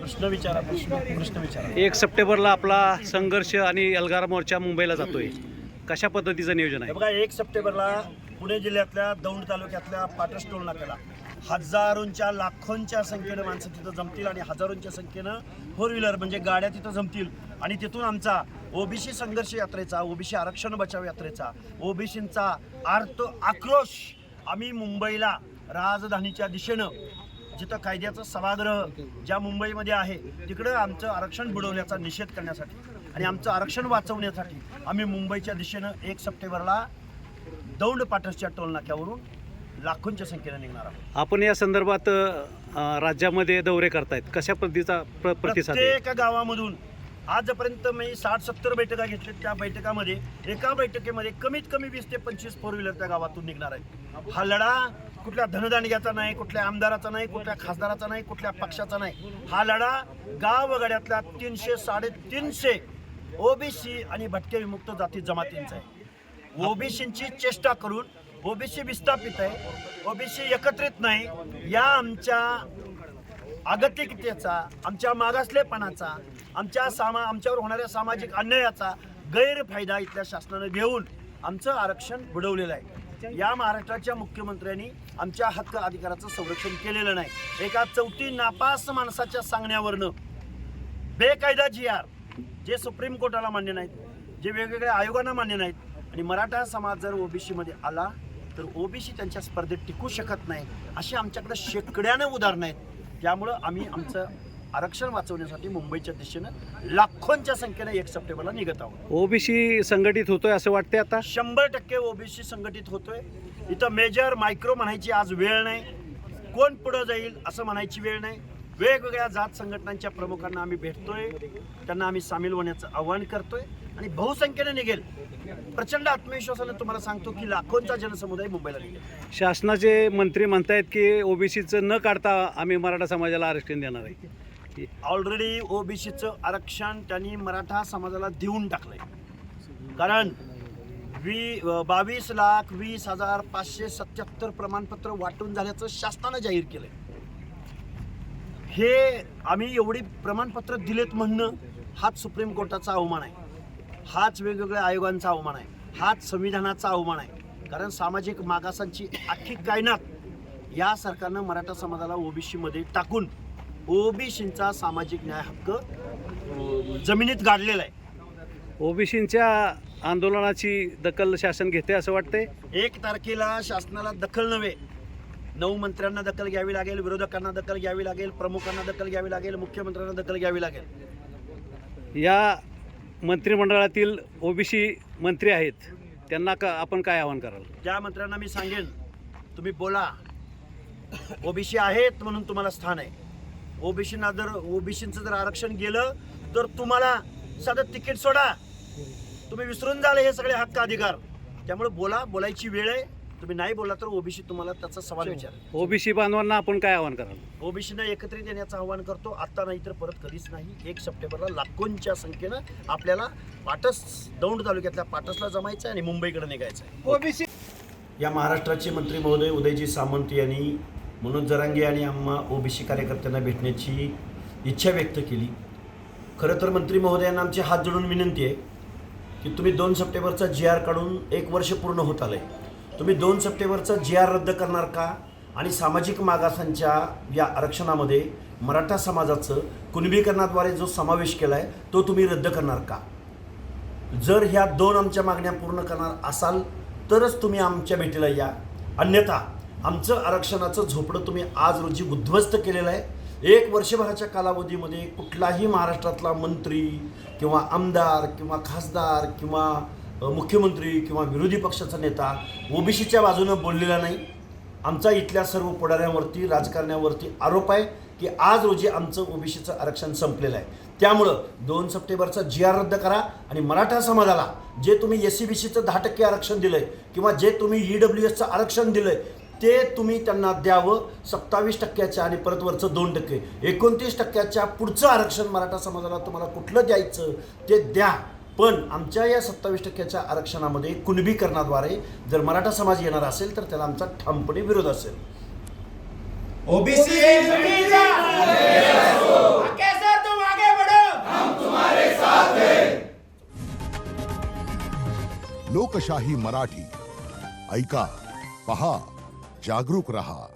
प्रश्न विचारा. 1 सप्टेंबरला आपला संघर्ष आणि एल्गार मोर्चा मुंबईला जातोय. कशा पद्धतीचं नियोजन आहे? बघा, 1 सप्टेंबरला पुणे जिल्ह्यातल्या दौंड तालुक्यातल्या पाटस टोल नाक्याला हजारोंच्या लाखोंच्या संख्येनं माणसं तिथं जमतील आणि हजारोंच्या संख्येनं 4 व्हीलर म्हणजे गाड्या तिथं जमतील आणि तिथून आमचा ओबीसी संघर्ष यात्रेचा, ओबीसी आरक्षण बचाव यात्रेचा, ओबीसींचा आर्त आक्रोश आम्ही मुंबईला राजधानीच्या दिशेनं, जिथं कायद्याचं सभागृह ज्या मुंबईमध्ये आहे तिकडं आमचं आरक्षण बुडवण्याचा निषेध करण्यासाठी आणि आमचं आरक्षण वाचवण्यासाठी आम्ही मुंबईच्या दिशेनं 1 सप्टेंबरला दौंड पाटसच्या टोल नाक्यावरून लाखोंच्या संख्येने निघणार आहोत. आपण या संदर्भात राज्यामध्ये दौरे करतायत, कशा पद्धतीचा प्रतिसाद आहे? प्रत्येक गावामधून आजपर्यंत मी 60-70 बैठका घेतल्या. त्या बैठकामध्ये एका बैठकीमध्ये कमीत कमी 20 ते 25 4 व्हीलर त्या गावातून निघणार आहेत. हा लढा कुठल्या धनदांडग्याचा नाही, कुठल्या आमदाराचा नाही, कुठल्या खासदाराचा नाही, कुठल्या पक्षाचा नाही. हा लढा गावगाड्यातल्या 300-350 ओबीसी आणि भटके विमुक्त जाती जमातींचा आहे. ओबीसींची चेष्टा करून ओबीसी विस्थापित आहे, ओबीसी एकत्रित नाही, या आमच्या अगतिकतेचा, आमच्या मागासलेपणाचा, आमच्यावर होणाऱ्या सामाजिक अन्यायाचा गैरफायदा इथल्या शासनानं घेऊन आमचं आरक्षण बुडवलेलं आहे. या महाराष्ट्राच्या मुख्यमंत्र्यांनी आमच्या हक्क अधिकाराचं संरक्षण केलेलं नाही. एका चौथी नापास माणसाच्या सांगण्यावरनं बेकायदा GR जे सुप्रीम कोर्टाला मान्य नाहीत, जे वेगवेगळ्या आयोगांना मान्य नाहीत आणि मराठा समाज जर ओबीसीमध्ये आला तर ओबीसी त्यांच्या स्पर्धेत टिकू शकत नाही, अशी आमच्याकडे शेकड्यानं उदाहरणं आहेत. त्यामुळं आम्ही आमचं आरक्षण वाचवण्यासाठी मुंबईच्या दिशेनं लाखोंच्या संख्येनं 1 सप्टेंबरला निघत आहोत. ओबीसी संघटित होतोय असं वाटतंय आता? 100% ओबीसी संघटित होतोय. इथं मेजर मायक्रो म्हणायची आज वेळ नाही, कोण पुढं जाईल असं म्हणायची वेळ नाही. वेगवेगळ्या जात संघटनांच्या प्रमुखांना आम्ही भेटतोय, त्यांना आम्ही सामील होण्याचं आवाहन करतोय आणि बहुसंख्येने निघेल. प्रचंड आत्मविश्वासाने तुम्हाला सांगतो की लाखोंचा जनसमुदाय मुंबईला निघेल. शासनाचे मंत्री म्हणतायत की ओबीसीचं न काढता आम्ही मराठा समाजाला आरक्षण देणार आहे. ऑलरेडी ओबीसीचं आरक्षण त्यांनी मराठा समाजाला देऊन टाकलंय. कारण 22,20,577 प्रमाणपत्र वाटून झाल्याचं शासनानं जाहीर केलंय. हे आम्ही एवढी प्रमाणपत्र दिलेत म्हणणं हाच सुप्रीम कोर्टाचा अवमान आहे, हाच वेगवेगळ्या आयोगांचा अवमान आहे, हाच संविधानाचा अवमान आहे. कारण सामाजिक मागासांची अख्खी कायनात या सरकारनं मराठा समाजाला ओबीसीमध्ये टाकून ओबीसींचा सामाजिक न्याय हक्क जमिनीत गाडलेला आहे. ओबीसींच्या आंदोलनाची दखल शासन घेते असं वाटतंय? 1 तारखेला शासनाला दखल नव्हे, 9 मंत्र्यांना दखल घ्यावी लागेल, विरोधकांना दखल घ्यावी लागेल, प्रमुखांना दखल घ्यावी लागेल, मुख्यमंत्र्यांना दखल घ्यावी लागेल. या मंत्रिमंडळातील ओबीसी मंत्री आहेत, त्यांना आपण काय आवाहन कराल? त्या मंत्र्यांना मी सांगेन, तुम्ही बोला. ओबीसी आहेत म्हणून तुम्हाला स्थान आहे. ओबीसींचं जर आरक्षण गेलं तर तुम्हाला साधं तिकीट सोडा, तुम्ही विसरून जाल हे सगळे हक्क अधिकार. त्यामुळे बोलायची वेळ आहे. तुम्ही नाही बोला तर ओबीसी तुम्हाला त्याचा सवाल विचारेल. ओबीसी बांधवांना आपण काय आवाहन कराल? ओबीसींना एकत्रित येण्याचं आवाहन करतो, आता नाही तर परत कधीच नाही. 1 सप्टेंबरला लाखोंच्या संख्येनं आपल्याला पाटस, दौंड तालुक्यातल्या पाटसला जमायचं आणि मुंबईकडे निघायचं आहे. ओबीसी या महाराष्ट्राचे मंत्री महोदय उदयजी सामंत यांनी मनोज जरांगे आणि आम्हा ओबीसी कार्यकर्त्यांना भेटण्याची इच्छा व्यक्त केली. खरं तर मंत्री महोदयांना आमची हात जोडून विनंती आहे की तुम्ही 2 सप्टेंबरचा GR काढून 1 वर्ष पूर्ण होत आलं आहे. तुम्ही 2 सप्टेंबरचा GR रद्द करणार का? आणि सामाजिक मागासांच्या या आरक्षणामध्ये मराठा समाजाचं कुणबीकरणाद्वारे जो समावेश केला आहे तो तुम्ही रद्द करणार का? जर ह्या 2 आमच्या मागण्या पूर्ण करणार असाल तरच तुम्ही आमच्या भेटीला या, अन्यथा आमचं आरक्षणाचं झोपडं तुम्ही आज रोजी उद्ध्वस्त केलेलं आहे. 1 वर्षभराच्या कालावधीमध्ये कुठलाही महाराष्ट्रातला मंत्री किंवा आमदार किंवा खासदार किंवा मुख्यमंत्री किंवा विरोधी पक्षाचा नेता ओबीसीच्या बाजूनं बोललेला नाही. आमचा इथल्या सर्व पुढाऱ्यांवरती, राजकारण्यावरती आरोप आहे की आज रोजी आमचं ओबीसीचं आरक्षण संपलेलं आहे. त्यामुळं 2 सप्टेंबरचा GR रद्द करा आणि मराठा समाजाला जे तुम्ही SC-BCचं 10% आरक्षण दिलं आहे किंवा जे तुम्ही EWSचं आरक्षण दिलं आहे ते तुम्ही त्यांना द्यावं. 27% आणि परत वरचं 2%, 29% पुढचं आरक्षण मराठा समाजाला तुम्हाला कुठलं द्यायचं ते द्या. पण आमच्या या 27% आरक्षणामध्ये कुणबीकरणाद्वारे जर मराठा समाज येणार असेल तर त्याला आमचा ठामपणे विरोध असेल. ओबीसी लोकशाही मराठी ऐका, पहा, जागरूक रहा.